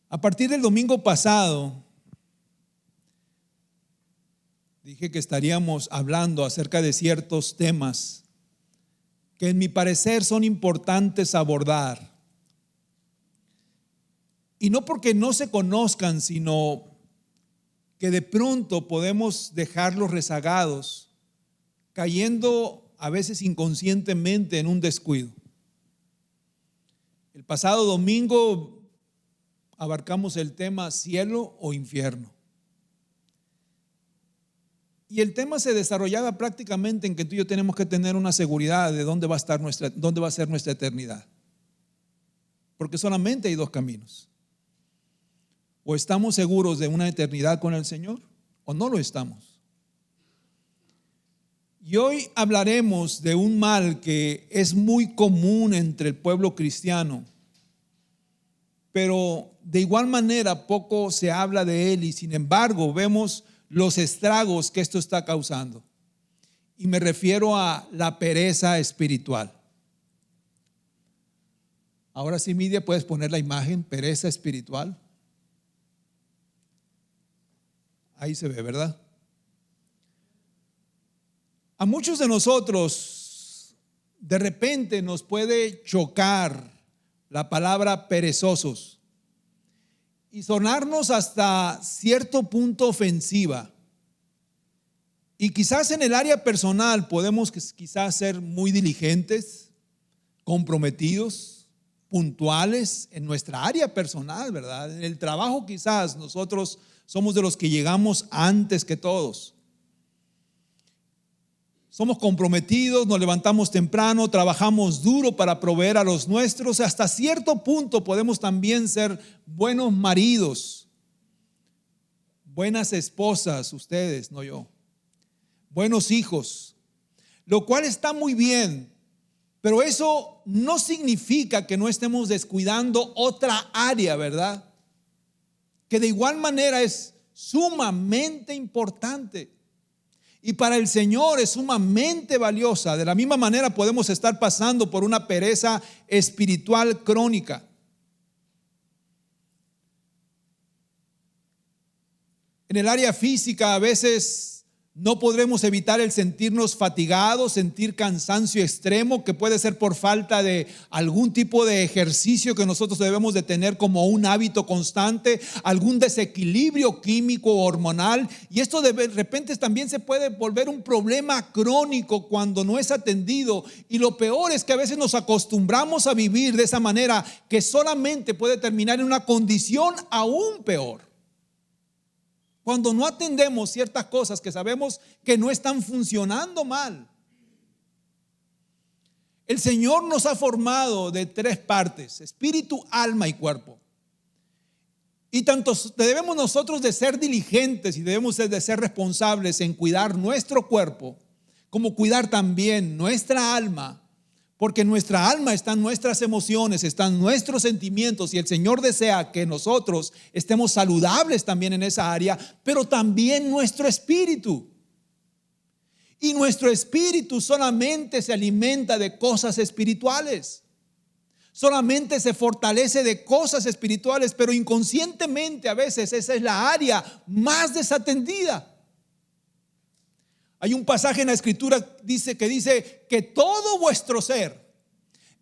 A partir del domingo pasado, dije que estaríamos hablando acerca de ciertos temas que en mi parecer son importantes abordar. Y no porque no se conozcan, sino que de pronto podemos dejarlos rezagados, cayendo a veces inconscientemente en un descuido. El pasado domingo abarcamos el tema cielo o infierno. Y el tema se desarrollaba prácticamente en que tú y yo tenemos que tener una seguridad de dónde va a ser nuestra eternidad. Porque solamente hay dos caminos. O estamos seguros de una eternidad con el Señor, o no lo estamos. Y hoy hablaremos de un mal que es muy común entre el pueblo cristiano, pero de igual manera poco se habla de él y sin embargo vemos los estragos que esto está causando. Y me refiero a la pereza espiritual. Ahora sí, Midia, puedes poner la imagen, pereza espiritual. Ahí se ve, ¿verdad? A muchos de nosotros de repente nos puede chocar la palabra perezosos y sonarnos hasta cierto punto ofensiva. Y quizás en el área personal podemos quizás ser muy diligentes, comprometidos, puntuales en nuestra área personal, ¿verdad? En el trabajo quizás nosotros somos de los que llegamos antes que todos. Somos comprometidos, nos levantamos temprano, trabajamos duro para proveer a los nuestros. Hasta cierto punto podemos también ser buenos maridos, buenas esposas, ustedes, no yo, buenos hijos, lo cual está muy bien, pero eso no significa que no estemos descuidando otra área, ¿verdad? Que de igual manera es sumamente importante. Y para el Señor es sumamente valiosa. De la misma manera podemos estar pasando por una pereza espiritual crónica. En el área física a veces no podremos evitar el sentirnos fatigados, sentir cansancio extremo, que puede ser por falta de algún tipo de ejercicio que nosotros debemos de tener como un hábito constante, algún desequilibrio químico o hormonal. Y esto de repente también se puede volver un problema crónico cuando no es atendido. Y lo peor es que a veces nos acostumbramos a vivir de esa manera que solamente puede terminar en una condición aún peor. Cuando no atendemos ciertas cosas que sabemos que no están funcionando mal. El Señor nos ha formado de tres partes: espíritu, alma y cuerpo. Y tanto debemos nosotros de ser diligentes y debemos de ser responsables en cuidar nuestro cuerpo, como cuidar también nuestra alma. Porque en nuestra alma están nuestras emociones, están nuestros sentimientos, y el Señor desea que nosotros estemos saludables también en esa área, pero también nuestro espíritu. Y nuestro espíritu solamente se alimenta de cosas espirituales, solamente se fortalece de cosas espirituales, pero inconscientemente a veces esa es la área más desatendida. Hay un pasaje en la Escritura que dice que todo vuestro ser,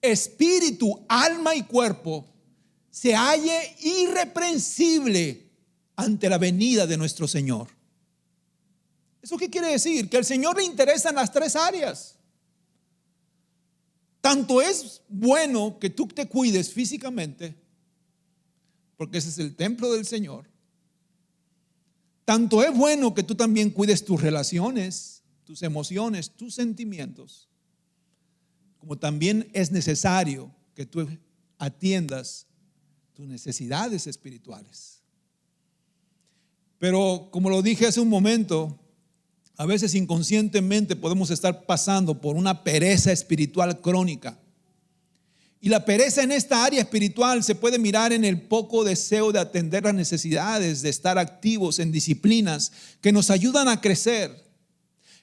espíritu, alma y cuerpo, se halle irreprensible ante la venida de nuestro Señor. ¿Eso qué quiere decir? Que al Señor le interesan las tres áreas. Tanto es bueno que tú te cuides físicamente, porque ese es el templo del Señor. Tanto es bueno que tú también cuides tus relaciones, tus emociones, tus sentimientos, como también es necesario que tú atiendas tus necesidades espirituales. Pero como lo dije hace un momento, a veces inconscientemente podemos estar pasando por una pereza espiritual crónica. Y la pereza en esta área espiritual se puede mirar en el poco deseo de atender las necesidades, de estar activos en disciplinas que nos ayudan a crecer,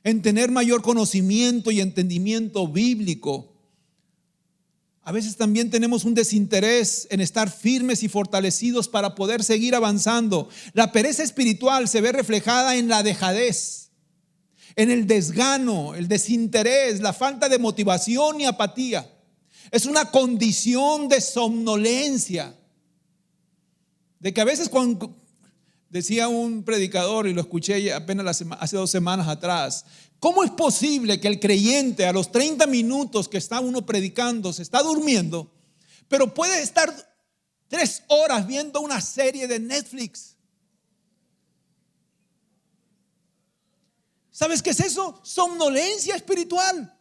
en tener mayor conocimiento y entendimiento bíblico, A veces también tenemos un desinterés en estar firmes y fortalecidos para poder seguir avanzando. La pereza espiritual se ve reflejada en la dejadez, en el desgano, el desinterés, la falta de motivación y apatía. Es una condición de somnolencia. De que a veces, cuando decía un predicador, y lo escuché apenas hace 2 semanas atrás, ¿cómo es posible que el creyente a los 30 minutos que está uno predicando se está durmiendo, pero puede estar 3 horas viendo una serie de Netflix? ¿Sabes qué es eso? Somnolencia espiritual,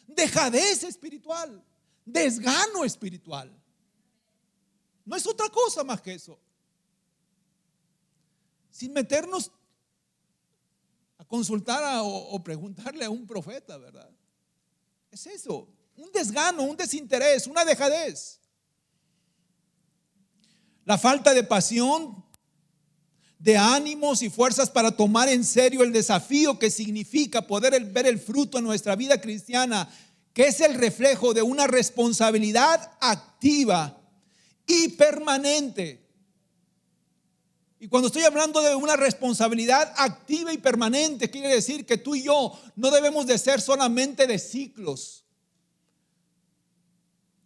dejadez espiritual, desgano espiritual. No es otra cosa más que eso. Sin meternos a consultar o preguntarle a un profeta, ¿verdad? Es eso, un desgano, un desinterés, una dejadez. La falta de pasión, de ánimos y fuerzas para tomar en serio el desafío que significa poder ver el fruto en nuestra vida cristiana, que es el reflejo de una responsabilidad activa y permanente. Y cuando estoy hablando de una responsabilidad activa y permanente, quiere decir que tú y yo no debemos de ser solamente de ciclos.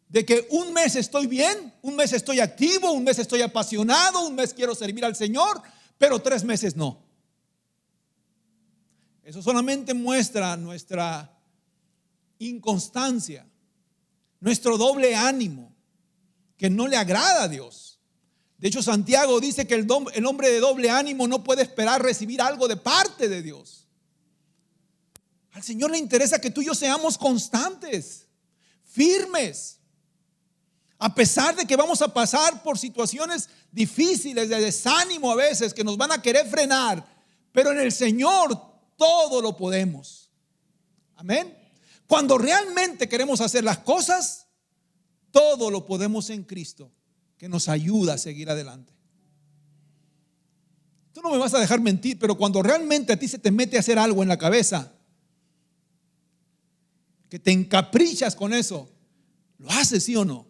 De que un mes estoy bien, un mes estoy activo, un mes estoy apasionado, un mes quiero servir al Señor, pero 3 meses no. Eso solamente muestra nuestra inconstancia, nuestro doble ánimo, que no le agrada a Dios. De hecho, Santiago dice que el hombre de doble ánimo no puede esperar recibir algo de parte de Dios. Al Señor le interesa que tú y yo seamos constantes, firmes. A pesar de que vamos a pasar por situaciones difíciles, de desánimo a veces, que nos van a querer frenar, pero en el Señor todo lo podemos. Amén. Cuando realmente queremos hacer las cosas, todo lo podemos en Cristo, que nos ayuda a seguir adelante. Tú no me vas a dejar mentir, pero cuando realmente a ti se te mete a hacer algo en la cabeza, que te encaprichas con eso, ¿lo haces, sí o no?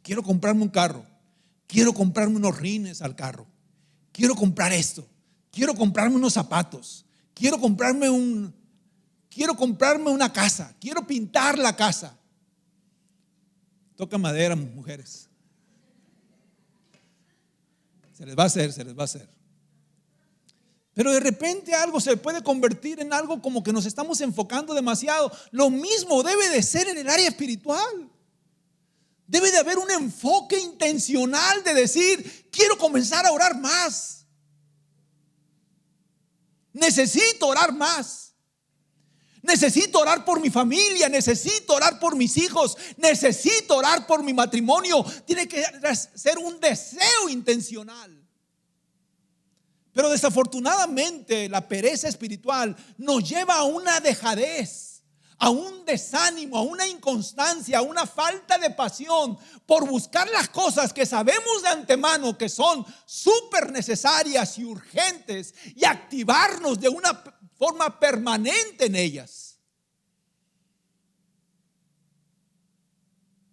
Quiero comprarme un carro, quiero comprarme unos rines al carro, quiero comprar esto, quiero comprarme unos zapatos, quiero comprarme una casa, quiero pintar la casa. Toca madera, mujeres. Se les va a hacer. Pero de repente algo se puede convertir en algo como que nos estamos enfocando demasiado. Lo mismo debe de ser en el área espiritual. Debe de haber un enfoque intencional de decir, quiero comenzar a orar más. Necesito orar más. Necesito orar por mi familia, necesito orar por mis hijos, necesito orar por mi matrimonio. Tiene que ser un deseo intencional. Pero desafortunadamente la pereza espiritual nos lleva a una dejadez, a un desánimo, a una inconstancia, a una falta de pasión por buscar las cosas que sabemos de antemano que son súper necesarias y urgentes, y activarnos de una forma permanente en ellas.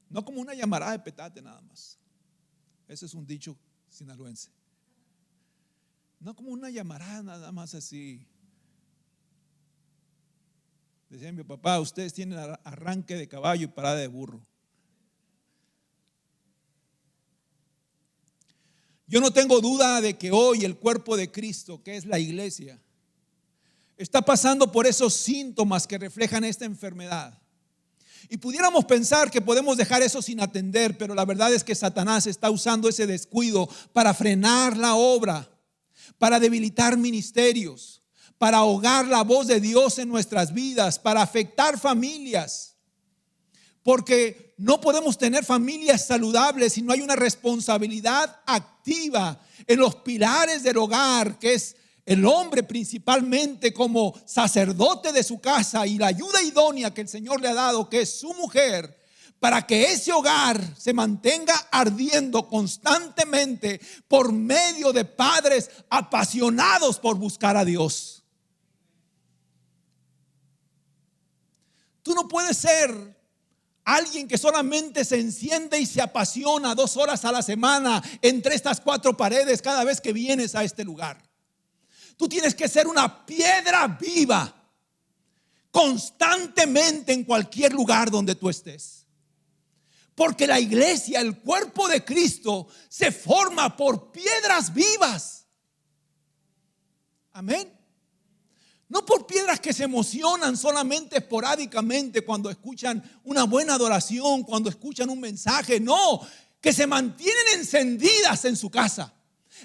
No como una llamarada de petate nada más. Ese es un dicho sinaloense. No como una llamarada nada más así. Decía mi papá, ustedes tienen arranque de caballo y parada de burro. Yo no tengo duda de que hoy el cuerpo de Cristo, que es la iglesia, está pasando por esos síntomas que reflejan esta enfermedad. Y pudiéramos pensar que podemos dejar eso sin atender, pero la verdad es que Satanás está usando ese descuido para frenar la obra, para debilitar ministerios, para ahogar la voz de Dios en nuestras vidas, para afectar familias. Porque no podemos tener familias saludables si no hay una responsabilidad activa en los pilares del hogar, que es el hombre principalmente como sacerdote de su casa, y la ayuda idónea que el Señor le ha dado, que es su mujer, para que ese hogar se mantenga ardiendo constantemente por medio de padres apasionados por buscar a Dios. Tú no puedes ser alguien que solamente se enciende y se apasiona 2 horas a la semana entre estas 4 paredes cada vez que vienes a este lugar. Tú tienes que ser una piedra viva constantemente en cualquier lugar donde tú estés. Porque la iglesia, el cuerpo de Cristo, se forma por piedras vivas. Amén. No por piedras que se emocionan solamente esporádicamente cuando escuchan una buena adoración, cuando escuchan un mensaje. No, que se mantienen encendidas en su casa,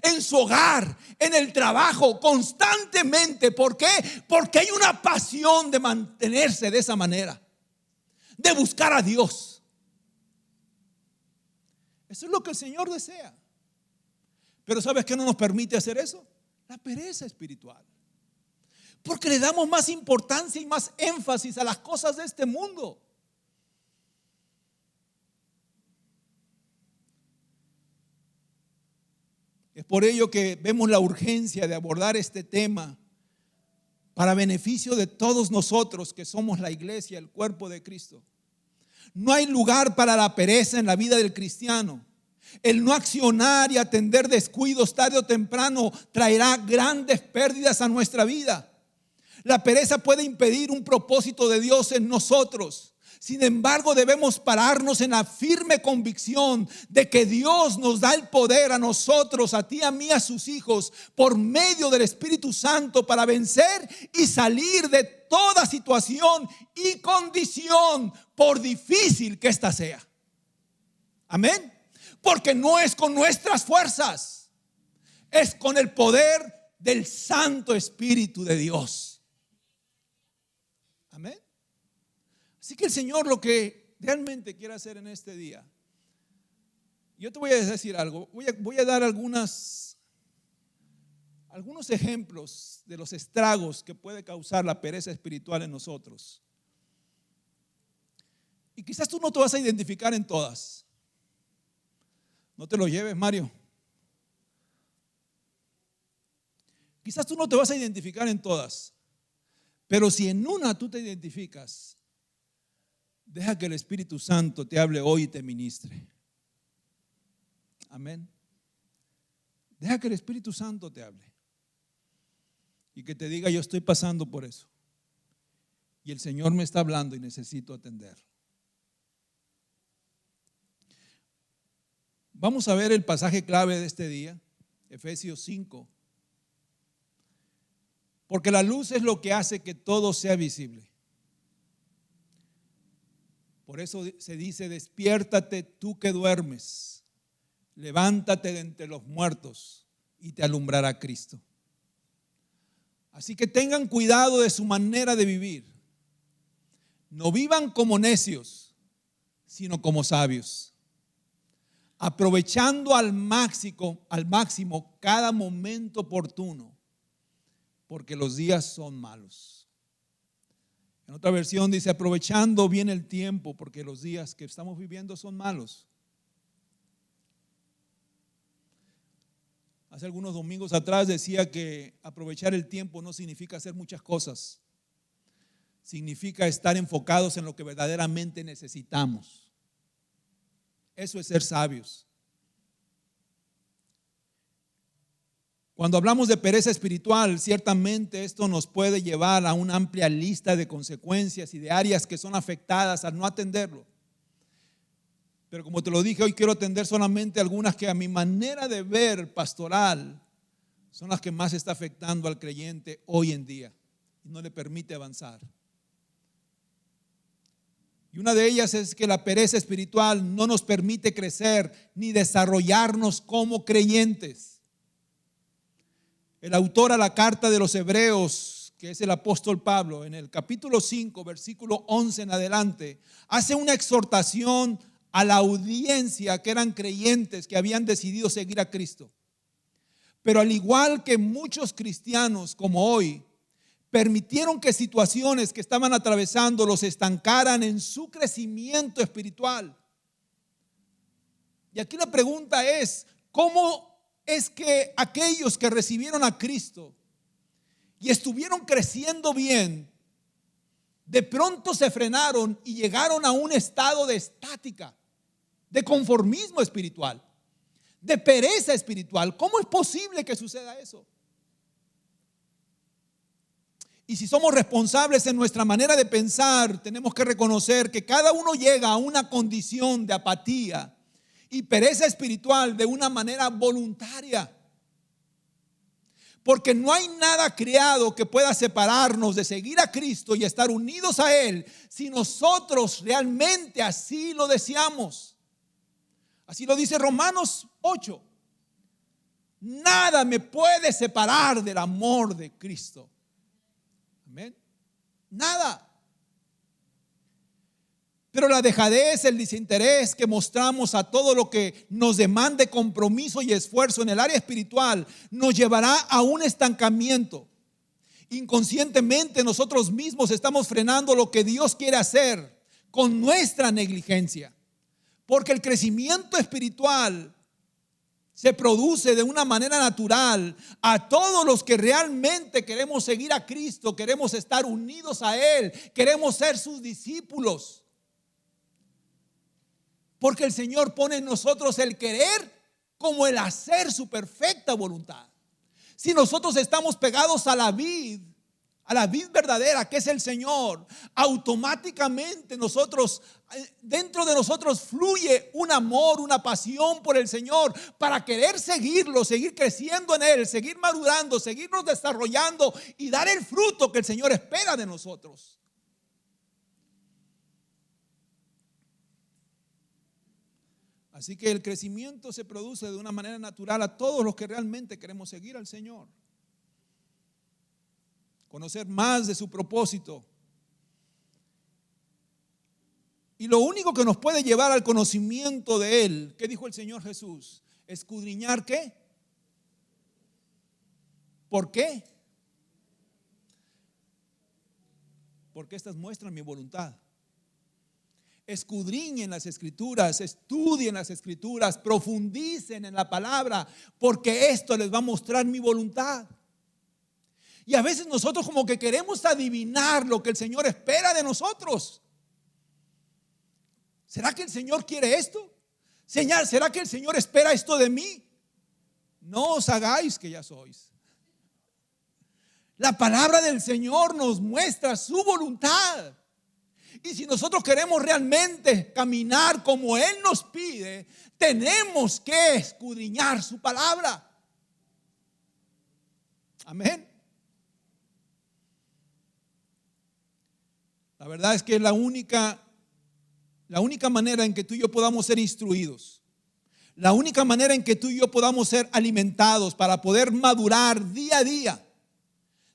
en su hogar, en el trabajo, constantemente. ¿Por qué? Porque hay una pasión de mantenerse de esa manera, de buscar a Dios. Eso es lo que el Señor desea. Pero ¿sabes qué no nos permite hacer eso? La pereza espiritual. Porque le damos más importancia y más énfasis a las cosas de este mundo. Es por ello que vemos la urgencia de abordar este tema para beneficio de todos nosotros que somos la iglesia, el cuerpo de Cristo. No hay lugar para la pereza en la vida del cristiano. El no accionar y atender descuidos tarde o temprano traerá grandes pérdidas a nuestra vida. La pereza puede impedir un propósito de Dios en nosotros. Sin embargo, debemos pararnos en la firme convicción de que Dios nos da el poder a nosotros, a ti, a mí, a sus hijos, por medio del Espíritu Santo para vencer y salir de toda situación y condición, por difícil que ésta sea. Amén. Porque no es con nuestras fuerzas, es con el poder del Santo Espíritu de Dios. Amén. Así que el Señor lo que realmente quiere hacer en este día, yo te voy a decir algo, voy a dar algunos ejemplos de los estragos que puede causar la pereza espiritual en nosotros. Y quizás tú no te vas a identificar en todas. No te lo lleves, Mario. Quizás tú no te vas a identificar en todas. Pero si en una tú te identificas, deja que el Espíritu Santo te hable hoy y te ministre. Amén. Deja que el Espíritu Santo te hable y que te diga: yo estoy pasando por eso y el Señor me está hablando y necesito atender. Vamos a ver el pasaje clave de este día, Efesios 5. Porque la luz es lo que hace que todo sea visible. Por eso se dice: despiértate tú que duermes, levántate de entre los muertos y te alumbrará Cristo. Así que tengan cuidado de su manera de vivir. No vivan como necios, sino como sabios, aprovechando al máximo cada momento oportuno, porque los días son malos. En otra versión dice: aprovechando bien el tiempo, porque los días que estamos viviendo son malos. Hace algunos domingos atrás decía que aprovechar el tiempo no significa hacer muchas cosas. Significa estar enfocados en lo que verdaderamente necesitamos. Eso es ser sabios. Cuando hablamos de pereza espiritual, ciertamente esto nos puede llevar a una amplia lista de consecuencias y de áreas que son afectadas al no atenderlo. Pero como te lo dije, hoy quiero atender solamente algunas que a mi manera de ver pastoral son las que más está afectando al creyente hoy en día y no le permite avanzar. Y una de ellas es que la pereza espiritual no nos permite crecer ni desarrollarnos como creyentes. El autor a la carta de los Hebreos, que es el apóstol Pablo, en el capítulo 5, versículo 11 en adelante, hace una exhortación a la audiencia que eran creyentes que habían decidido seguir a Cristo. Pero al igual que muchos cristianos como hoy, permitieron que situaciones que estaban atravesando los estancaran en su crecimiento espiritual. Y aquí la pregunta es: ¿cómo es que aquellos que recibieron a Cristo y estuvieron creciendo bien de pronto se frenaron y llegaron a un estado de estática, de conformismo espiritual, de pereza espiritual. ¿Cómo es posible que suceda eso? Y si somos responsables en nuestra manera de pensar, tenemos que reconocer que cada uno llega a una condición de apatía y pereza espiritual de una manera voluntaria. Porque no hay nada creado que pueda separarnos de seguir a Cristo y estar unidos a Él si nosotros realmente así lo deseamos. Así lo dice Romanos 8. Nada me puede separar del amor de Cristo. Amén. Nada. Pero la dejadez, el desinterés que mostramos a todo lo que nos demande compromiso y esfuerzo en el área espiritual nos llevará a un estancamiento. Inconscientemente nosotros mismos estamos frenando lo que Dios quiere hacer con nuestra negligencia. Porque el crecimiento espiritual se produce de una manera natural a todos los que realmente queremos seguir a Cristo, queremos estar unidos a Él, queremos ser sus discípulos. Porque el Señor pone en nosotros el querer como el hacer su perfecta voluntad. Si nosotros estamos pegados a la vid verdadera que es el Señor, automáticamente dentro de nosotros fluye un amor, una pasión por el Señor para querer seguirlo, seguir creciendo en Él, seguir madurando, seguirnos desarrollando y dar el fruto que el Señor espera de nosotros. Así que el crecimiento se produce de una manera natural a todos los que realmente queremos seguir al Señor. Conocer más de su propósito. Y lo único que nos puede llevar al conocimiento de Él, ¿qué dijo el Señor Jesús? Escudriñar ¿qué? ¿Por qué? Porque estas muestran mi voluntad. Escudriñen las escrituras, estudien las escrituras, profundicen en la palabra, porque esto les va a mostrar mi voluntad. Y a veces nosotros como que queremos adivinar lo que el Señor espera de nosotros. ¿Será que el Señor quiere esto? ¿Será que el Señor espera esto de mí? No os hagáis que ya sois. La palabra del Señor nos muestra su voluntad. Y si nosotros queremos realmente caminar como Él nos pide, tenemos que escudriñar su palabra. Amén. La verdad es que la única manera en que tú y yo podamos ser instruidos, la única manera en que tú y yo podamos ser alimentados para poder madurar día a día.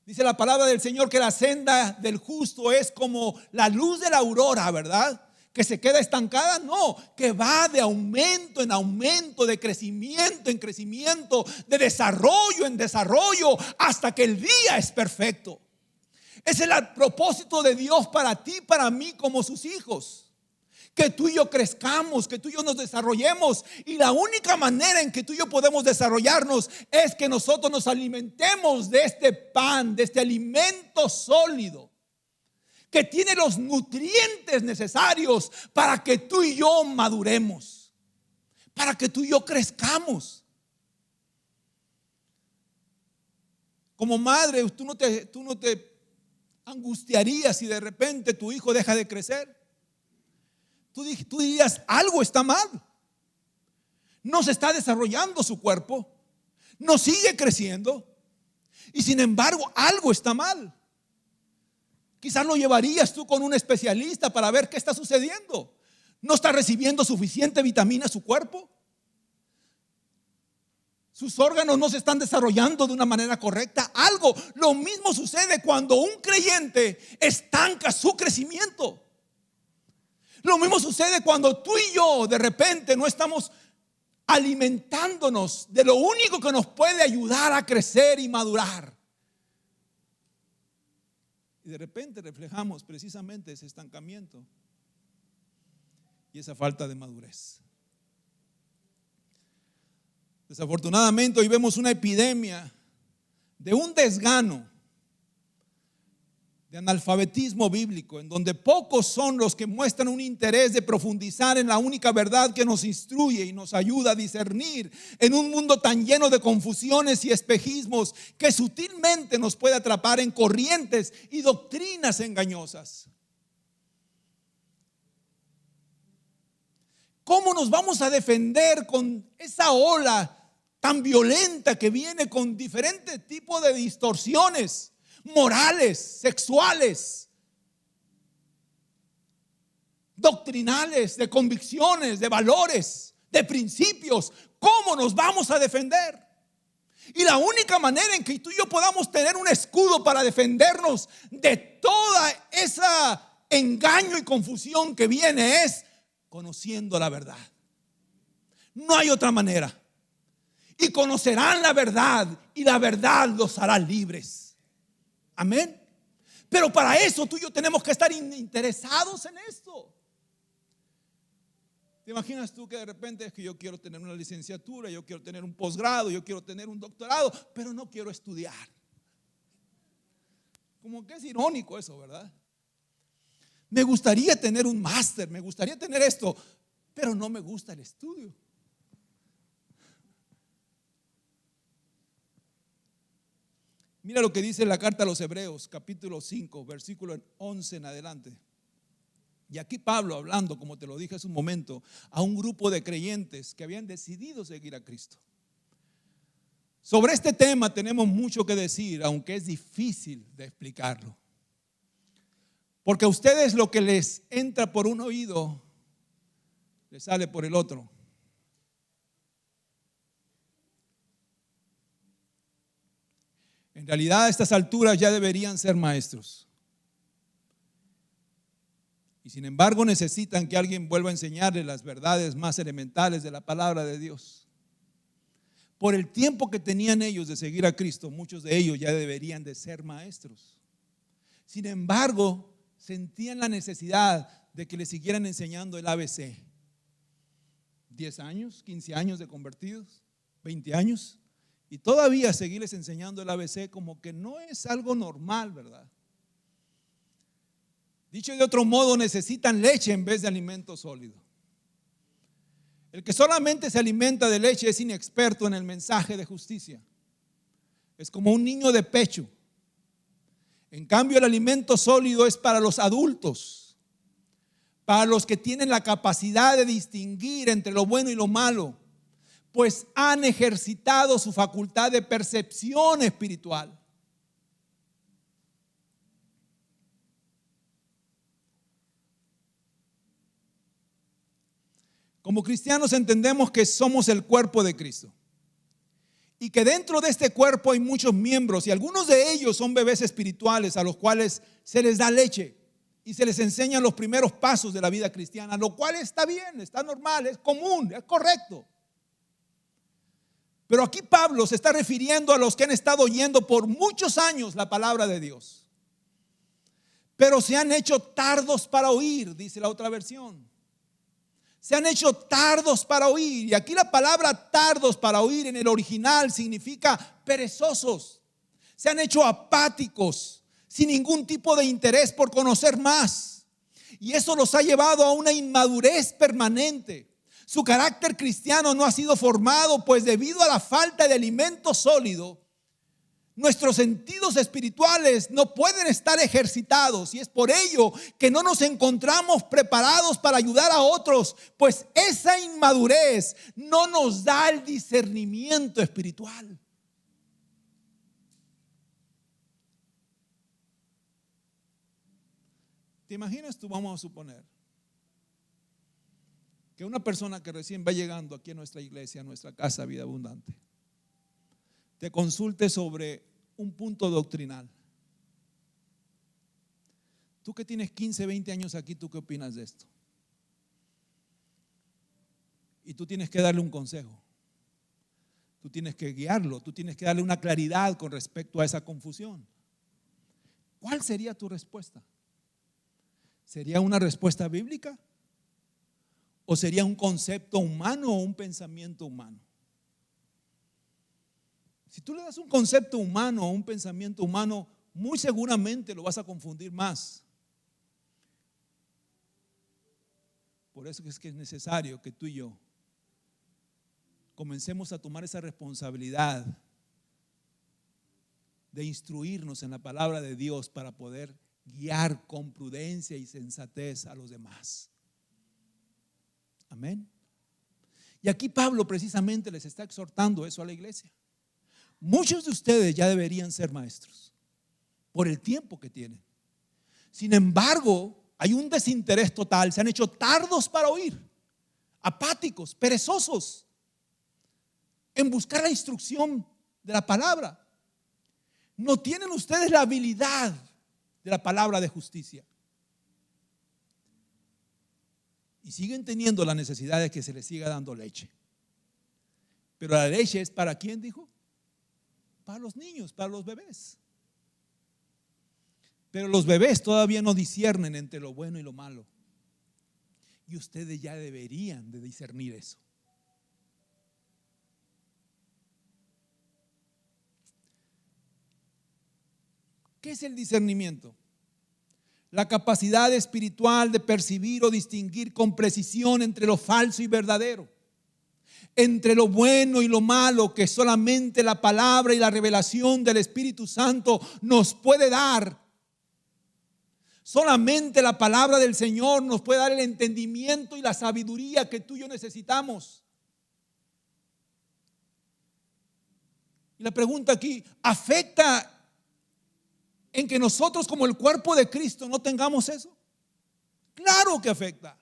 Dice la palabra del Señor que la senda del justo es como la luz de la aurora, ¿verdad? Que se queda estancada, no, que va de aumento en aumento, de crecimiento en crecimiento, de desarrollo en desarrollo, hasta que el día es perfecto. Ese es el propósito de Dios para ti, para mí, como sus hijos. Que tú y yo crezcamos, que tú y yo nos desarrollemos. Y la única manera en que tú y yo podemos desarrollarnos es que nosotros nos alimentemos de este pan, de este alimento sólido, que tiene los nutrientes necesarios para que tú y yo maduremos, para que tú y yo crezcamos. Como madre, tú no te angustiarías si de repente tu hijo deja de crecer. Tú dirías, algo está mal. No se está desarrollando su cuerpo, no sigue creciendo, y sin embargo algo está mal. Quizás lo llevarías tú con un especialista para ver qué está sucediendo. ¿No está recibiendo suficiente vitamina su cuerpo? Sus órganos no se están desarrollando de una manera correcta. Algo, lo mismo sucede cuando un creyente estanca su crecimiento. Lo mismo sucede cuando tú y yo de repente no estamos alimentándonos de lo único que nos puede ayudar a crecer y madurar. Y de repente reflejamos precisamente ese estancamiento y esa falta de madurez. Desafortunadamente hoy vemos una epidemia de un desgano de analfabetismo bíblico, en donde pocos son los que muestran un interés de profundizar en la única verdad que nos instruye y nos ayuda a discernir en un mundo tan lleno de confusiones y espejismos que sutilmente nos puede atrapar en corrientes y doctrinas engañosas. ¿Cómo nos vamos a defender con esa ola tan violenta que viene con diferentes tipos de distorsiones morales, sexuales, doctrinales, de convicciones, de valores, de principios? ¿Cómo nos vamos a defender? Y la única manera en que tú y yo podamos tener un escudo para defendernos de toda esa engaño y confusión que viene es conociendo la verdad. No hay otra manera. Y conocerán la verdad, y la verdad los hará libres. Amén. Pero para eso tú y yo tenemos que estar interesados en esto. ¿Te imaginas tú que de repente es que yo quiero tener una licenciatura, yo quiero tener un posgrado, yo quiero tener un doctorado, pero no quiero estudiar? Como que es irónico eso, ¿verdad? Me gustaría tener un máster, me gustaría tener esto, pero no me gusta el estudio. Mira lo que dice la carta a los Hebreos, capítulo 5, versículo 11 en adelante. Y aquí Pablo hablando, como te lo dije hace un momento, a un grupo de creyentes que habían decidido seguir a Cristo. Sobre este tema tenemos mucho que decir, aunque es difícil de explicarlo. Porque a ustedes lo que les entra por un oído, les sale por el otro. En realidad a estas alturas ya deberían ser maestros. Y sin embargo necesitan que alguien vuelva a enseñarles las verdades más elementales de la palabra de Dios. Por el tiempo que tenían ellos de seguir a Cristo, muchos de ellos ya deberían de ser maestros. Sin embargo, sentían la necesidad de que les siguieran enseñando el ABC. 10 años, 15 años de convertidos, 20 años. Y todavía seguirles enseñando el ABC como que no es algo normal, ¿verdad? Dicho de otro modo, necesitan leche en vez de alimento sólido. El que solamente se alimenta de leche es inexperto en el mensaje de justicia. Es como un niño de pecho. En cambio, el alimento sólido es para los adultos, para los que tienen la capacidad de distinguir entre lo bueno y lo malo, pues han ejercitado su facultad de percepción espiritual. Como cristianos entendemos que somos el cuerpo de Cristo y que dentro de este cuerpo hay muchos miembros y algunos de ellos son bebés espirituales a los cuales se les da leche y se les enseñan los primeros pasos de la vida cristiana, lo cual está bien, está normal, es común, es correcto. Pero aquí Pablo se está refiriendo a los que han estado oyendo por muchos años la palabra de Dios, pero se han hecho tardos para oír, dice la otra versión. Se han hecho tardos para oír. Y aquí la palabra tardos para oír en el original significa perezosos. Se han hecho apáticos, sin ningún tipo de interés por conocer más. Y eso los ha llevado a una inmadurez permanente. Su carácter cristiano no ha sido formado, pues debido a la falta de alimento sólido, nuestros sentidos espirituales no pueden estar ejercitados, y es por ello que no nos encontramos preparados para ayudar a otros, pues esa inmadurez no nos da el discernimiento espiritual. ¿Te imaginas tú? Vamos a suponer que una persona que recién va llegando aquí a nuestra iglesia, a nuestra casa Vida Abundante, te consulte sobre un punto doctrinal. Tú que tienes 15, 20 años aquí, ¿tú qué opinas de esto? Y tú tienes que darle un consejo. Tú tienes que guiarlo, tú tienes que darle una claridad con respecto a esa confusión. ¿Cuál sería tu respuesta? ¿Sería una respuesta bíblica? ¿O sería un concepto humano o un pensamiento humano? Si tú le das un concepto humano o un pensamiento humano, muy seguramente lo vas a confundir más. Por eso es que es necesario que tú y yo comencemos a tomar esa responsabilidad de instruirnos en la palabra de Dios para poder guiar con prudencia y sensatez a los demás. Amén. Y aquí Pablo precisamente les está exhortando eso a la iglesia. Muchos de ustedes ya deberían ser maestros por el tiempo que tienen. Sin embargo, hay un desinterés total. Se han hecho tardos para oír, apáticos, perezosos en buscar la instrucción de la palabra. No tienen ustedes la habilidad de la palabra de justicia. Y siguen teniendo la necesidad de que se les siga dando leche. Pero la leche es ¿para quién, dijo? Para los niños, para los bebés. Pero los bebés todavía no disciernen entre lo bueno y lo malo. Y ustedes ya deberían de discernir eso. ¿Qué es el discernimiento? La capacidad espiritual de percibir o distinguir con precisión entre lo falso y verdadero, entre lo bueno y lo malo, que solamente la palabra y la revelación del Espíritu Santo nos puede dar. Solamente la palabra del Señor nos puede dar el entendimiento y la sabiduría que tú y yo necesitamos. Y la pregunta aquí, ¿afecta en que nosotros como el cuerpo de Cristo no tengamos eso? Claro que afecta.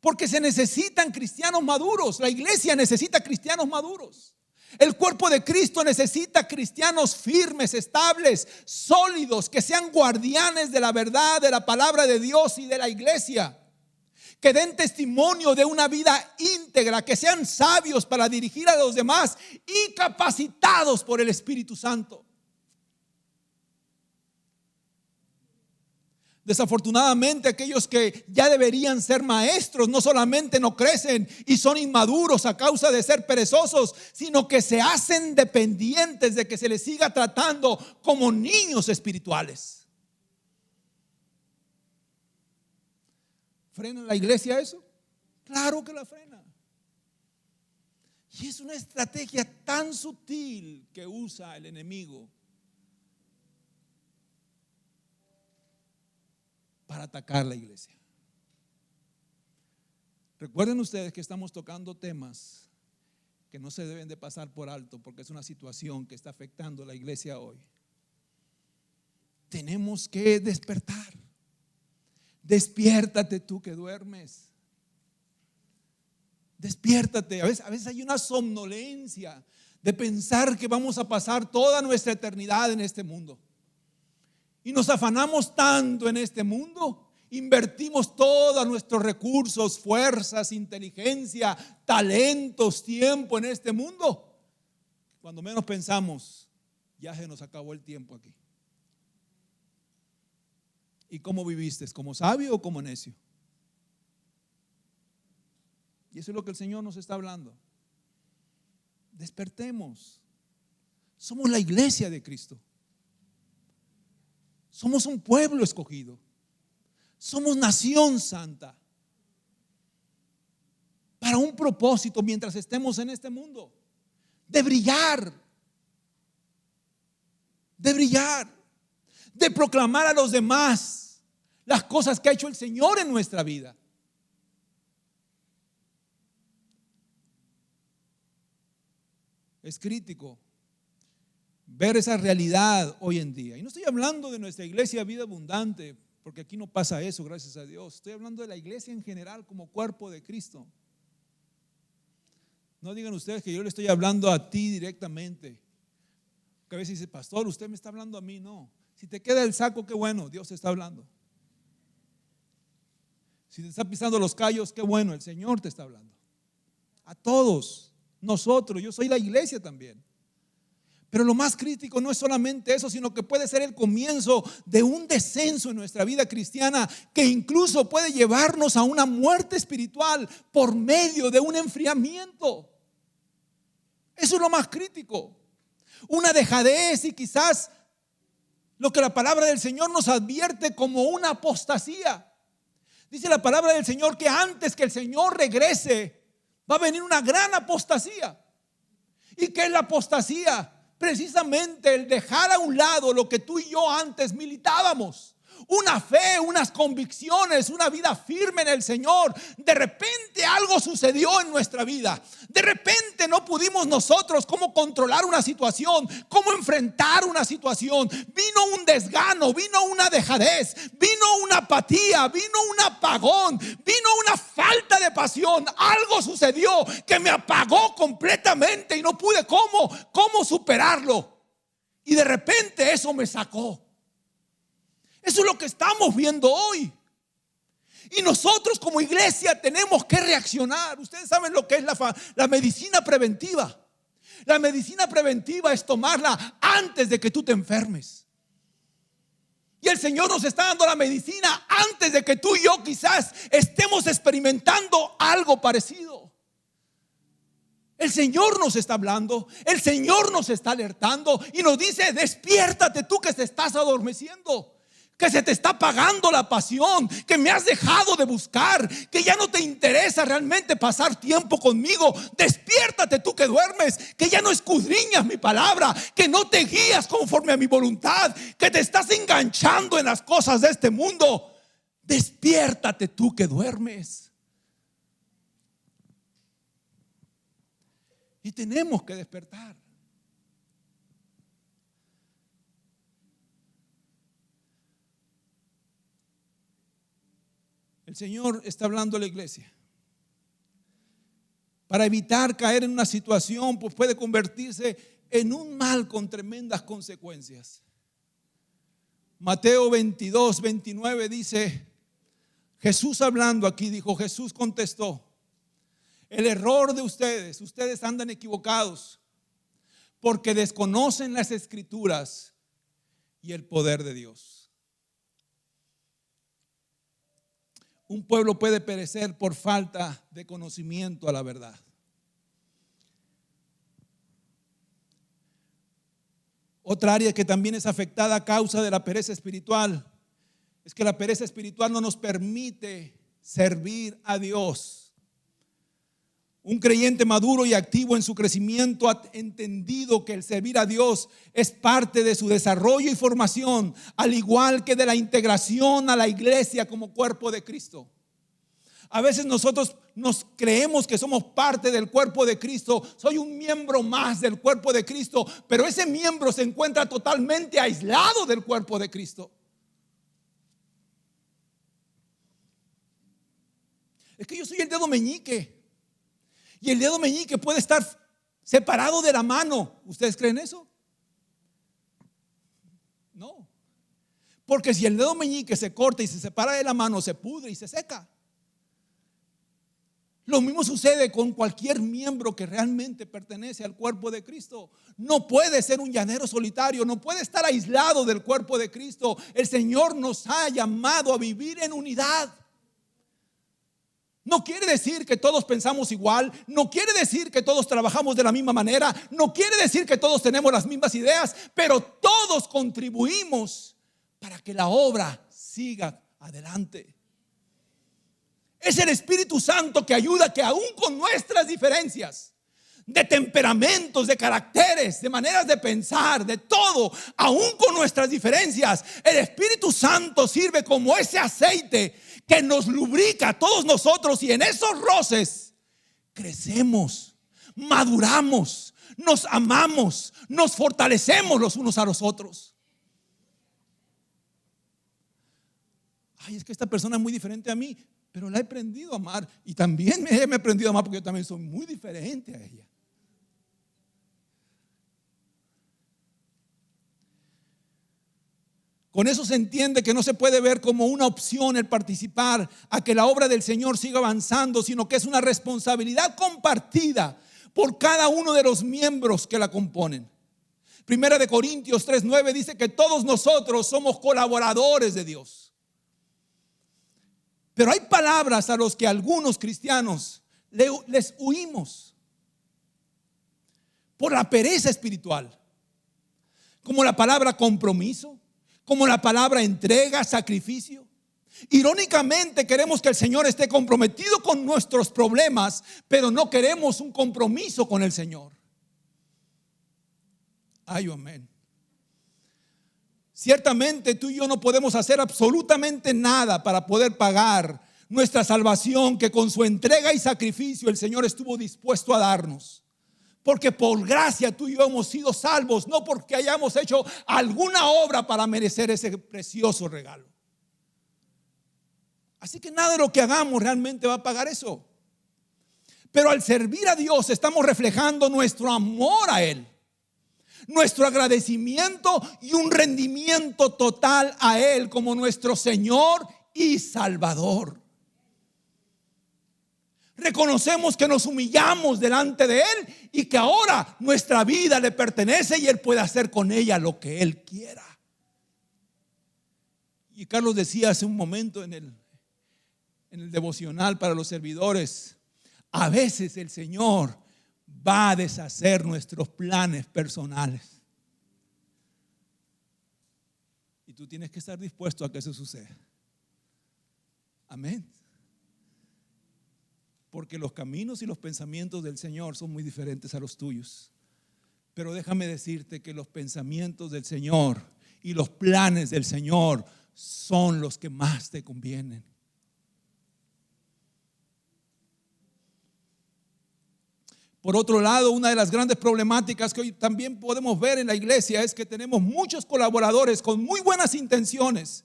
Porque se necesitan cristianos maduros. La iglesia necesita cristianos maduros. El cuerpo de Cristo necesita cristianos firmes, estables, sólidos, que sean guardianes de la verdad, de la palabra de Dios y de la iglesia. Que den testimonio de una vida íntegra, que sean sabios para dirigir a los demás y capacitados por el Espíritu Santo. Desafortunadamente, aquellos que ya deberían ser maestros no solamente no crecen y son inmaduros a causa de ser perezosos, sino que se hacen dependientes de que se les siga tratando como niños espirituales. ¿Frena la iglesia eso? Claro que la frena. Y es una estrategia tan sutil que usa el enemigo para atacar la iglesia. Recuerden ustedes que estamos tocando temas que no se deben de pasar por alto, porque es una situación que está afectando a la iglesia hoy. Tenemos que despertar. Despiértate tú que duermes. Despiértate. A veces hay una somnolencia de pensar que vamos a pasar toda nuestra eternidad en este mundo. Y nos afanamos tanto en este mundo, invertimos todos nuestros recursos, fuerzas, inteligencia, talentos, tiempo en este mundo. Cuando menos pensamos, ya se nos acabó el tiempo aquí. ¿Y cómo viviste? ¿Como sabio o como necio? Y eso es lo que el Señor nos está hablando. Despertemos. Somos la iglesia de Cristo. Somos un pueblo escogido. Somos nación santa. Para un propósito mientras estemos en este mundo. De brillar. De brillar. De proclamar a los demás las cosas que ha hecho el Señor en nuestra vida. Es crítico ver esa realidad hoy en día. Y no estoy hablando de nuestra iglesia Vida Abundante, porque aquí no pasa eso, gracias a Dios. Estoy hablando de la iglesia en general como cuerpo de Cristo. No digan ustedes que yo le estoy hablando a ti directamente. Porque a veces dice, pastor, usted me está hablando a mí. No, si te queda el saco, qué bueno, Dios te está hablando. Si te está pisando los callos, qué bueno, el Señor te está hablando. A todos, nosotros, yo soy la iglesia también. Pero lo más crítico no es solamente eso, sino que puede ser el comienzo de un descenso en nuestra vida cristiana que incluso puede llevarnos a una muerte espiritual por medio de un enfriamiento. Eso es lo más crítico. Una dejadez y quizás lo que la palabra del Señor nos advierte como una apostasía. Dice la palabra del Señor que antes que el Señor regrese va a venir una gran apostasía. ¿Y qué es la apostasía? Precisamente el dejar a un lado lo que tú y yo antes militábamos. Una fe, unas convicciones, una vida firme en el Señor. De repente algo sucedió en nuestra vida. De repente no pudimos nosotros cómo controlar una situación, cómo enfrentar una situación. Vino un desgano, vino una dejadez, vino una apatía, vino un apagón, vino una falta de pasión. Algo sucedió que me apagó completamente y no pude cómo superarlo. Y de repente eso me sacó. Eso es lo que estamos viendo hoy. Y nosotros como iglesia tenemos que reaccionar. Ustedes saben lo que es la medicina preventiva. La medicina preventiva es tomarla antes de que tú te enfermes. Y el Señor nos está dando la medicina antes de que tú y yo quizás estemos experimentando algo parecido. El Señor nos está hablando, el Señor nos está alertando y nos dice: despiértate tú que te estás adormeciendo, que se te está apagando la pasión, que me has dejado de buscar, que ya no te interesa realmente pasar tiempo conmigo. Despiértate tú que duermes, que ya no escudriñas mi palabra, que no te guías conforme a mi voluntad, que te estás enganchando en las cosas de este mundo. Despiértate tú que duermes. Y tenemos que despertar. El Señor está hablando a la iglesia. Para evitar caer en una situación, pues puede convertirse en un mal con tremendas consecuencias. Mateo 22, 29 dice, Jesús hablando aquí, dijo: Jesús contestó: el error de ustedes andan equivocados porque desconocen las Escrituras y el poder de Dios. Un pueblo puede perecer por falta de conocimiento a la verdad. Otra área que también es afectada a causa de la pereza espiritual es que la pereza espiritual no nos permite servir a Dios. Un creyente maduro y activo en su crecimiento ha entendido que el servir a Dios es parte de su desarrollo y formación, al igual que de la integración a la iglesia como cuerpo de Cristo. A veces nosotros nos creemos que somos parte del cuerpo de Cristo. Soy un miembro más del cuerpo de Cristo, pero ese miembro se encuentra totalmente aislado del cuerpo de Cristo. Es que yo soy el dedo meñique. Y el dedo meñique puede estar separado de la mano. ¿Ustedes creen eso? No. Porque si el dedo meñique se corta y se separa de la mano, se pudre y se seca. Lo mismo sucede con cualquier miembro que realmente pertenece al cuerpo de Cristo. No puede ser un llanero solitario, no puede estar aislado del cuerpo de Cristo. El Señor nos ha llamado a vivir en unidad. No quiere decir que todos pensamos igual, no quiere decir que todos trabajamos de la misma manera, no quiere decir que todos tenemos las mismas ideas, pero todos contribuimos para que la obra siga adelante. Es el Espíritu Santo que ayuda, que aún con nuestras diferencias de temperamentos, de caracteres, de maneras de pensar, de todo, aún con nuestras diferencias, el Espíritu Santo sirve como ese aceite que nos lubrica a todos nosotros, y en esos roces crecemos, maduramos, nos amamos, nos fortalecemos los unos a los otros. Ay, es que esta persona es muy diferente a mí, pero la he aprendido a amar, y también me he aprendido a amar porque yo también soy muy diferente a ella. Con eso se entiende que no se puede ver como una opción el participar a que la obra del Señor siga avanzando, sino que es una responsabilidad compartida por cada uno de los miembros que la componen. Primera de Corintios 3:9 dice que todos nosotros somos colaboradores de Dios. Pero hay palabras a los que algunos cristianos les huimos por la pereza espiritual, como la palabra compromiso, como la palabra entrega, sacrificio. Irónicamente queremos que el Señor esté comprometido con nuestros problemas, pero no queremos un compromiso con el Señor. Ay, amén. Ciertamente tú y yo no podemos hacer absolutamente nada para poder pagar nuestra salvación que con su entrega y sacrificio el Señor estuvo dispuesto a darnos. Porque por gracia tú y yo hemos sido salvos, no porque hayamos hecho alguna obra para merecer ese precioso regalo. Así que nada de lo que hagamos realmente va a pagar eso. Pero al servir a Dios estamos reflejando nuestro amor a Él, nuestro agradecimiento y un rendimiento total a Él como nuestro Señor y Salvador. Reconocemos que nos humillamos delante de Él y que ahora nuestra vida le pertenece y Él puede hacer con ella lo que Él quiera. Y Carlos decía hace un momento en el devocional para los servidores, a veces el Señor va a deshacer nuestros planes personales. Y tú tienes que estar dispuesto a que eso suceda. Amén. Porque los caminos y los pensamientos del Señor son muy diferentes a los tuyos. Pero déjame decirte que los pensamientos del Señor y los planes del Señor son los que más te convienen. Por otro lado, una de las grandes problemáticas que hoy también podemos ver en la iglesia es que tenemos muchos colaboradores con muy buenas intenciones,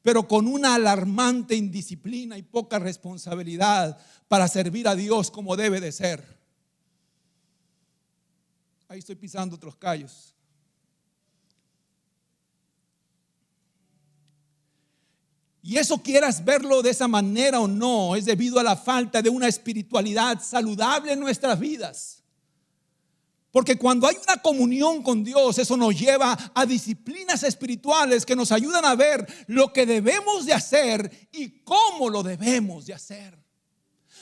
pero con una alarmante indisciplina y poca responsabilidad para servir a Dios como debe de ser. Ahí estoy pisando otros callos. Y eso, quieras verlo de esa manera o no, es debido a la falta de una espiritualidad saludable en nuestras vidas. Porque cuando hay una comunión con Dios, eso nos lleva a disciplinas espirituales que nos ayudan a ver lo que debemos de hacer y cómo lo debemos de hacer.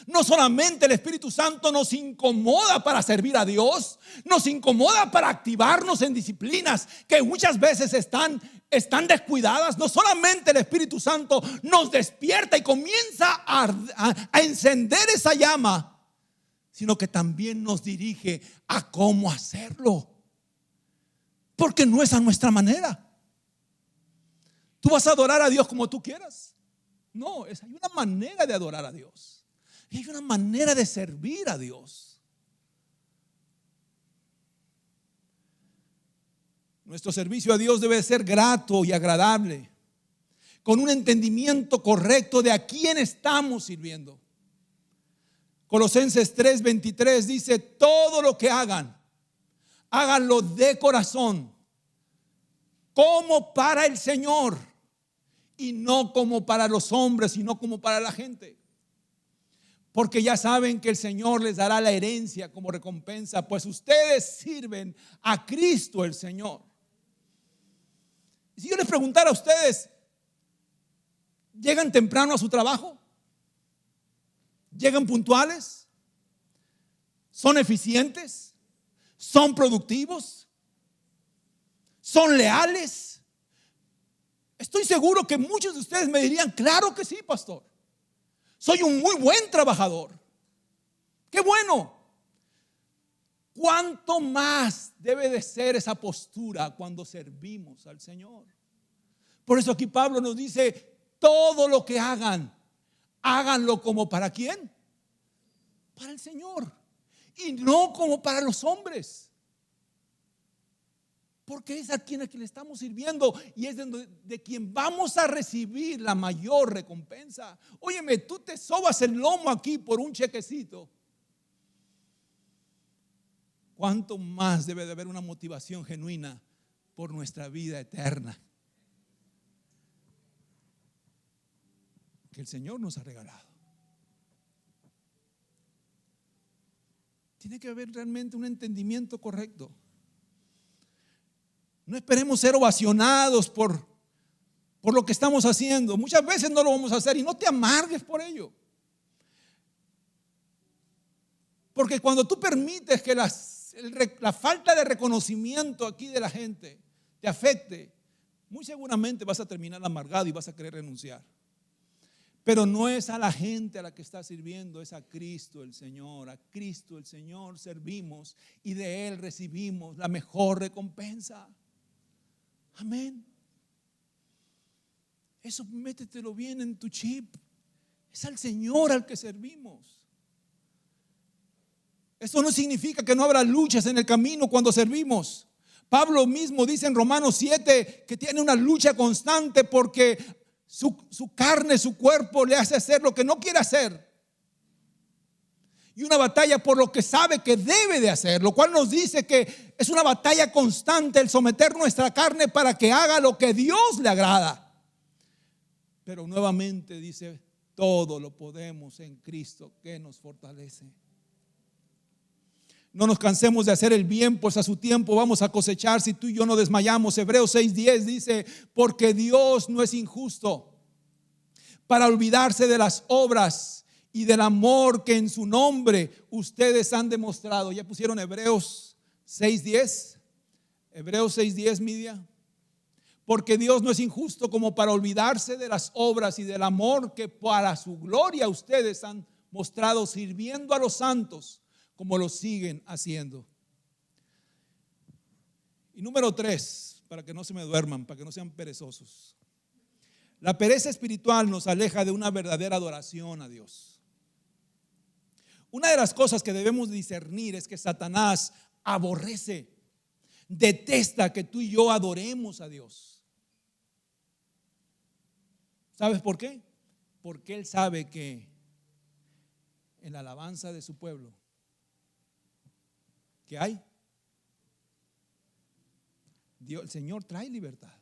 No solamente el Espíritu Santo nos incomoda para servir a Dios, nos incomoda para activarnos en disciplinas que muchas veces están descuidadas. No solamente el Espíritu Santo nos despierta y comienza a encender esa llama, sino que también nos dirige a cómo hacerlo. Porque no es a nuestra manera. Tú vas a adorar a Dios como tú quieras. No, hay una manera de adorar a Dios. Y hay una manera de servir a Dios. Nuestro servicio a Dios debe ser grato y agradable, con un entendimiento correcto de a quién estamos sirviendo. Colosenses 3:23 dice: todo lo que hagan, háganlo de corazón, como para el Señor, y no como para los hombres, sino como para la gente. Porque ya saben que el Señor les dará la herencia como recompensa, pues ustedes sirven a Cristo el Señor. Si yo les preguntara a ustedes, ¿llegan temprano a su trabajo? ¿Llegan puntuales? ¿Son eficientes? ¿Son productivos? ¿Son leales? Estoy seguro que muchos de ustedes me dirían: claro que sí, pastor. Soy un muy buen trabajador. ¡Qué bueno! ¿Cuánto más debe de ser esa postura cuando servimos al Señor? Por eso aquí Pablo nos dice: todo lo que hagan, háganlo como ¿para quién? Para el Señor, y no como para los hombres. Porque es a quien le estamos sirviendo y es de quien vamos a recibir la mayor recompensa. Óyeme, tú te sobas el lomo aquí por un chequecito. ¿Cuánto más debe de haber una motivación genuina por nuestra vida eterna que el Señor nos ha regalado? Tiene que haber realmente un entendimiento correcto. No esperemos ser ovacionados por lo que estamos haciendo. Muchas veces no lo vamos a hacer y no te amargues por ello. Porque cuando tú permites que la falta de reconocimiento aquí de la gente te afecte, muy seguramente vas a terminar amargado y vas a querer renunciar. Pero no es a la gente a la que estás sirviendo, es a Cristo el Señor. A Cristo el Señor servimos y de Él recibimos la mejor recompensa. Amén. Eso métetelo bien en tu chip. Es al Señor al que servimos. Esto no significa que no habrá luchas en el camino cuando servimos. Pablo mismo dice en Romanos 7 que tiene una lucha constante porque su carne, su cuerpo le hace hacer lo que no quiere hacer. Y una batalla por lo que sabe que debe de hacer, lo cual nos dice que es una batalla constante el someter nuestra carne para que haga lo que Dios le agrada. Pero nuevamente dice, todo lo podemos en Cristo que nos fortalece. No nos cansemos de hacer el bien, pues a su tiempo vamos a cosechar si tú y yo no desmayamos. Hebreos 6:10 dice, porque Dios no es injusto para olvidarse de las obras y del amor que en su nombre ustedes han demostrado. ¿Ya pusieron Hebreos 6:10? Hebreos 6:10, media. Porque Dios no es injusto como para olvidarse de las obras y del amor que para su gloria ustedes han mostrado sirviendo a los santos, como lo siguen haciendo. Y número 3, para que no se me duerman, para que no sean perezosos. La pereza espiritual nos aleja de una verdadera adoración a Dios. Una de las cosas que debemos discernir es que Satanás aborrece, detesta que tú y yo adoremos a Dios. ¿Sabes por qué? Porque él sabe que en la alabanza de su pueblo, ¿qué hay? Dios, el Señor trae libertad.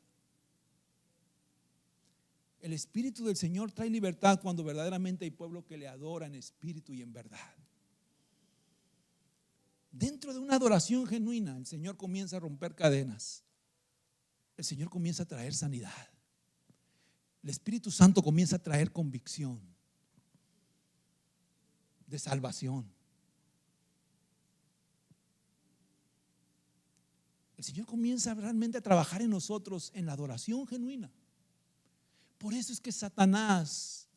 El Espíritu del Señor trae libertad cuando verdaderamente hay pueblo que le adora en espíritu y en verdad. Dentro de una adoración genuina, el Señor comienza a romper cadenas. El Señor comienza a traer sanidad. El Espíritu Santo comienza a traer convicción de salvación. El Señor comienza realmente a trabajar en nosotros en la adoración genuina. Por eso es que Satanás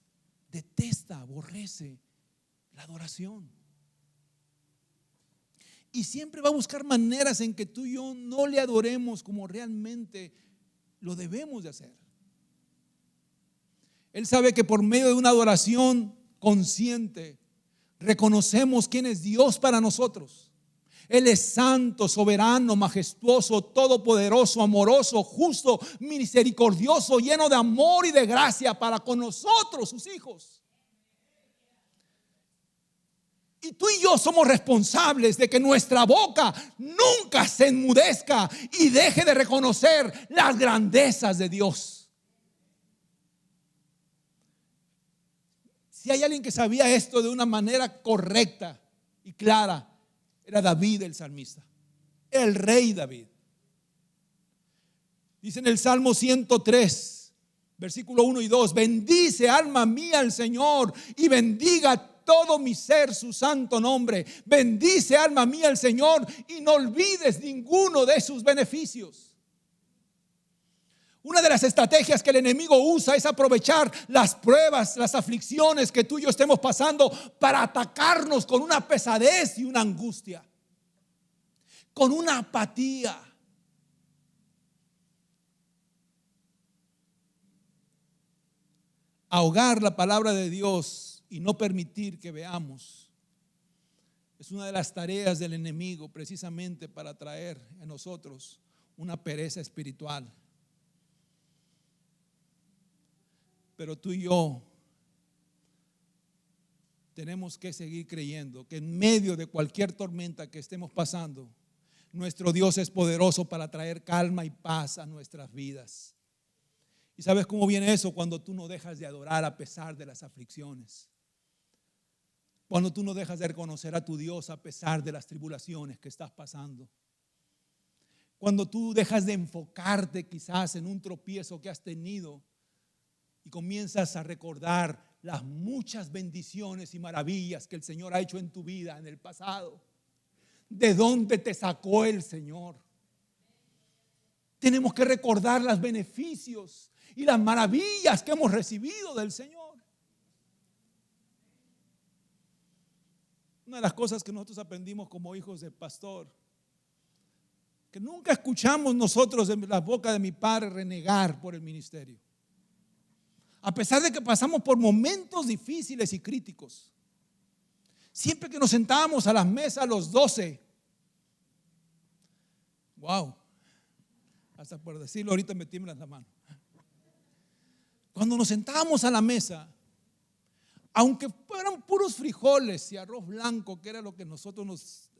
detesta, aborrece la adoración. Y siempre va a buscar maneras en que tú y yo no le adoremos como realmente lo debemos de hacer. Él sabe que por medio de una adoración consciente reconocemos quién es Dios para nosotros. Él es santo, soberano, majestuoso, todopoderoso, amoroso, justo, misericordioso, lleno de amor y de gracia para con nosotros, sus hijos. Y tú y yo somos responsables de que nuestra boca nunca se enmudezca y deje de reconocer las grandezas de Dios. Si hay alguien que sabía esto de una manera correcta y clara, era David el salmista, el rey David. Dice en el Salmo 103, versículo 1 y 2, bendice alma mía al Señor y bendiga todo mi ser su santo nombre. Bendice alma mía al Señor y no olvides ninguno de sus beneficios. Una de las estrategias que el enemigo usa es aprovechar las pruebas, las aflicciones que tú y yo estemos pasando para atacarnos con una pesadez y una angustia, con una apatía. Ahogar la palabra de Dios y no permitir que veamos es una de las tareas del enemigo, precisamente para traer en nosotros una pereza espiritual. Pero tú y yo tenemos que seguir creyendo que en medio de cualquier tormenta que estemos pasando, nuestro Dios es poderoso para traer calma y paz a nuestras vidas. ¿Y sabes cómo viene eso? Cuando tú no dejas de adorar a pesar de las aflicciones. Cuando tú no dejas de reconocer a tu Dios a pesar de las tribulaciones que estás pasando. Cuando tú dejas de enfocarte quizás en un tropiezo que has tenido y comienzas a recordar las muchas bendiciones y maravillas que el Señor ha hecho en tu vida en el pasado. ¿De dónde te sacó el Señor? Tenemos que recordar los beneficios y las maravillas que hemos recibido del Señor. Una de las cosas que nosotros aprendimos como hijos del pastor, que nunca escuchamos nosotros de la boca de mi padre renegar por el ministerio. A pesar de que pasamos por momentos difíciles y críticos, siempre que nos sentábamos a las mesas los 12, wow, hasta por decirlo ahorita me tiemblan la mano. Cuando nos sentábamos a la mesa, aunque fueran puros frijoles y arroz blanco, que era lo que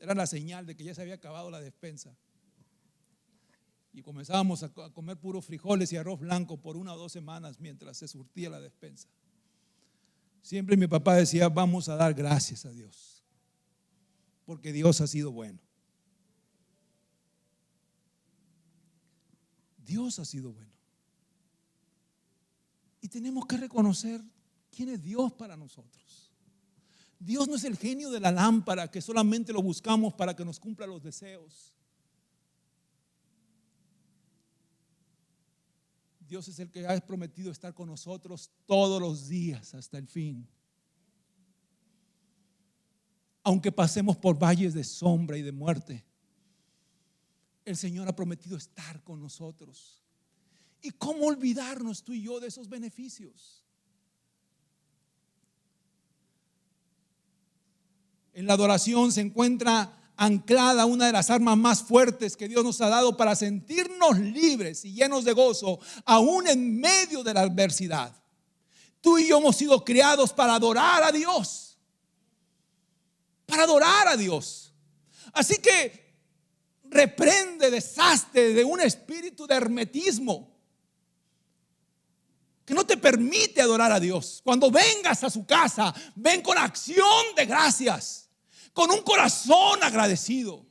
era la señal de que ya se había acabado la despensa, y comenzábamos a comer puros frijoles y arroz blanco por 1 o 2 semanas mientras se surtía la despensa, siempre mi papá decía: vamos a dar gracias a Dios, porque Dios ha sido bueno. Dios ha sido bueno. Y tenemos que reconocer quién es Dios para nosotros. Dios no es el genio de la lámpara que solamente lo buscamos para que nos cumpla los deseos. Dios es el que ha prometido estar con nosotros todos los días hasta el fin. Aunque pasemos por valles de sombra y de muerte, el Señor ha prometido estar con nosotros. ¿Y cómo olvidarnos tú y yo de esos beneficios? En la adoración se encuentra anclada una de las armas más fuertes que Dios nos ha dado para sentirnos libres y llenos de gozo, aún en medio de la adversidad. Tú y yo hemos sido creados para adorar a Dios. Para adorar a Dios. Así que reprende, deshazte de un espíritu de hermetismo que no te permite adorar a Dios. Cuando vengas a su casa, ven con acción de gracias, con un corazón agradecido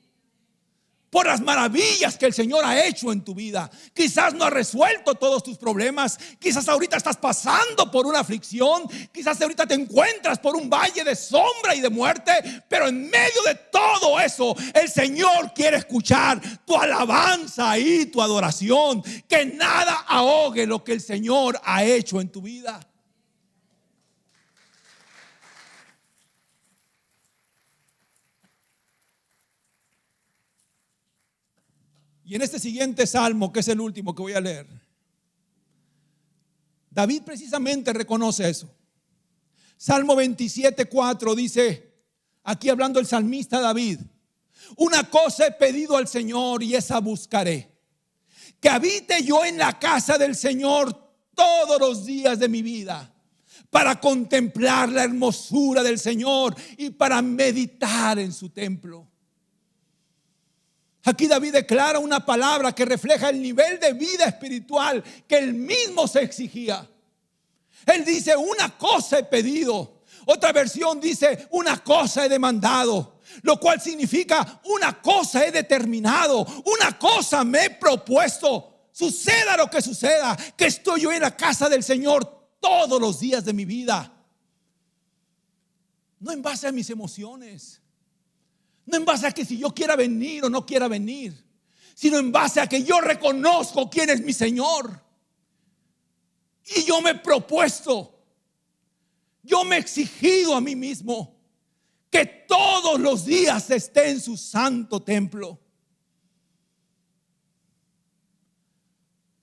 por las maravillas que el Señor ha hecho en tu vida. Quizás no ha resuelto todos tus problemas, quizás ahorita estás pasando por una aflicción, quizás ahorita te encuentras por un valle de sombra y de muerte, pero en medio de todo eso el Señor quiere escuchar tu alabanza y tu adoración. Que nada ahogue lo que el Señor ha hecho en tu vida. Y en este siguiente salmo, que es el último que voy a leer, David precisamente reconoce eso. Salmo 27:4 dice, aquí hablando el salmista David: una cosa he pedido al Señor y esa buscaré, que habite yo en la casa del Señor todos los días de mi vida, para contemplar la hermosura del Señor y para meditar en su templo. Aquí David declara una palabra que refleja el nivel de vida espiritual que él mismo se exigía. Él dice: una cosa he pedido. Otra versión dice: una cosa he demandado, lo cual significa una cosa he determinado, una cosa me he propuesto. Suceda lo que suceda, que estoy yo en la casa del Señor todos los días de mi vida. No en base a mis emociones, no en base a que si yo quiera venir o no quiera venir, sino en base a que yo reconozco quién es mi Señor. Y yo me he propuesto, yo me he exigido a mí mismo que todos los días esté en su santo templo,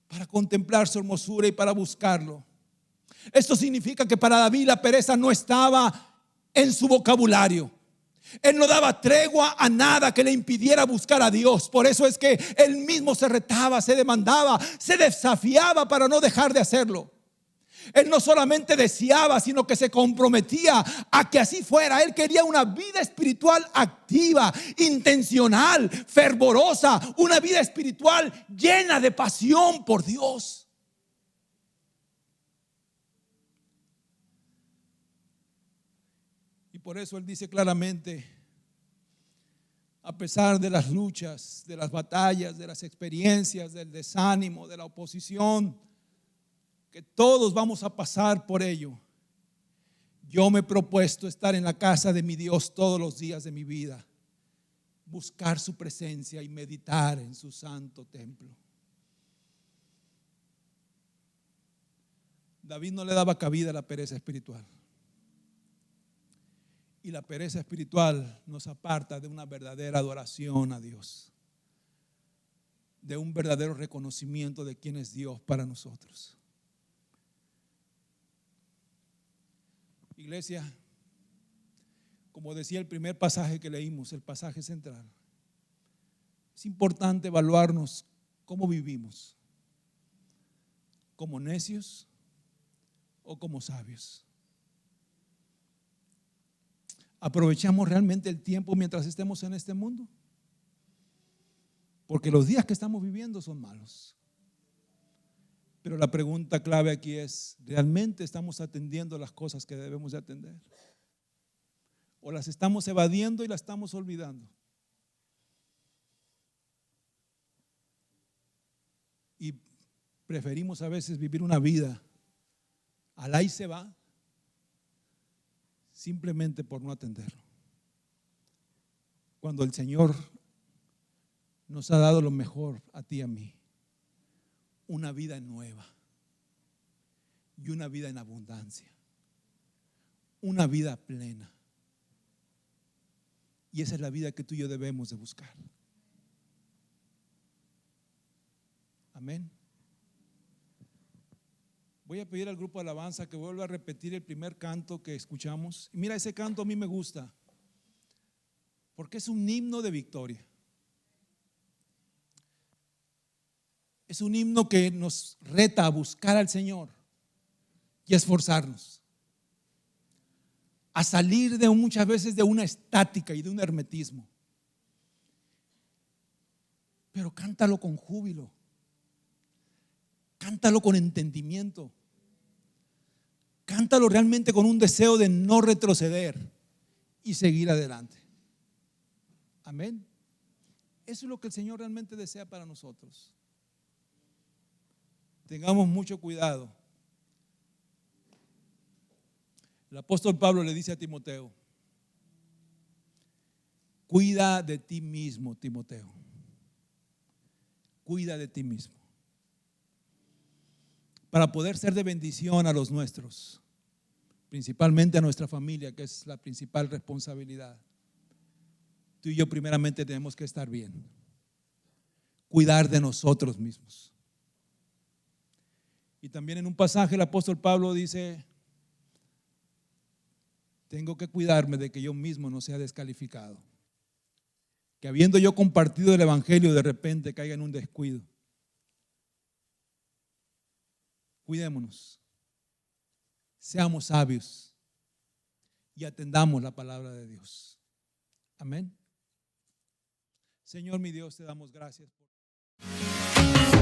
para contemplar su hermosura y para buscarlo. Esto significa que para David la pereza no estaba en su vocabulario. Él no daba tregua a nada que le impidiera buscar a Dios. Por eso es que él mismo se retaba, se demandaba, se desafiaba para no dejar de hacerlo. Él no solamente deseaba, sino que se comprometía a que así fuera. Él quería una vida espiritual activa, intencional, fervorosa, una vida espiritual llena de pasión por Dios. Por eso él dice claramente, a pesar de las luchas, de las batallas, de las experiencias, del desánimo, de la oposición, que todos vamos a pasar por ello, yo me he propuesto estar en la casa de mi Dios todos los días de mi vida, buscar su presencia y meditar en su santo templo. David no le daba cabida a la pereza espiritual. Y la pereza espiritual nos aparta de una verdadera adoración a Dios, de un verdadero reconocimiento de quién es Dios para nosotros. Iglesia, como decía el primer pasaje que leímos, el pasaje central, es importante evaluarnos cómo vivimos, como necios o como sabios. ¿Aprovechamos realmente el tiempo mientras estemos en este mundo? Porque los días que estamos viviendo son malos. Pero la pregunta clave aquí es, ¿realmente estamos atendiendo las cosas que debemos de atender? ¿O las estamos evadiendo y las estamos olvidando? Y preferimos a veces vivir una vida al ahí se va, simplemente por no atenderlo. Cuando el Señor nos ha dado lo mejor a ti y a mí, una vida nueva y una vida en abundancia, una vida plena. Y esa es la vida que tú y yo debemos de buscar. Amén. Voy a pedir al grupo de alabanza que vuelva a repetir el primer canto que escuchamos. Y mira, ese canto a mí me gusta, porque es un himno de victoria. Es un himno que nos reta a buscar al Señor y a esforzarnos, a salir de muchas veces de una estática y de un hermetismo. Pero cántalo con júbilo, cántalo con entendimiento, cántalo realmente con un deseo de no retroceder y seguir adelante. Amén. Eso es lo que el Señor realmente desea para nosotros. Tengamos mucho cuidado. El apóstol Pablo le dice a Timoteo: cuida de ti mismo, Timoteo. Cuida de ti mismo. Para poder ser de bendición a los nuestros, principalmente a nuestra familia, que es la principal responsabilidad. Tú y yo primeramente tenemos que estar bien. Cuidar de nosotros mismos. Y también en un pasaje el apóstol Pablo dice: tengo que cuidarme de que yo mismo no sea descalificado. Que habiendo yo compartido el evangelio, de repente caiga en un descuido. Cuidémonos, seamos sabios y atendamos la palabra de Dios. Amén. Señor mi Dios, te damos gracias por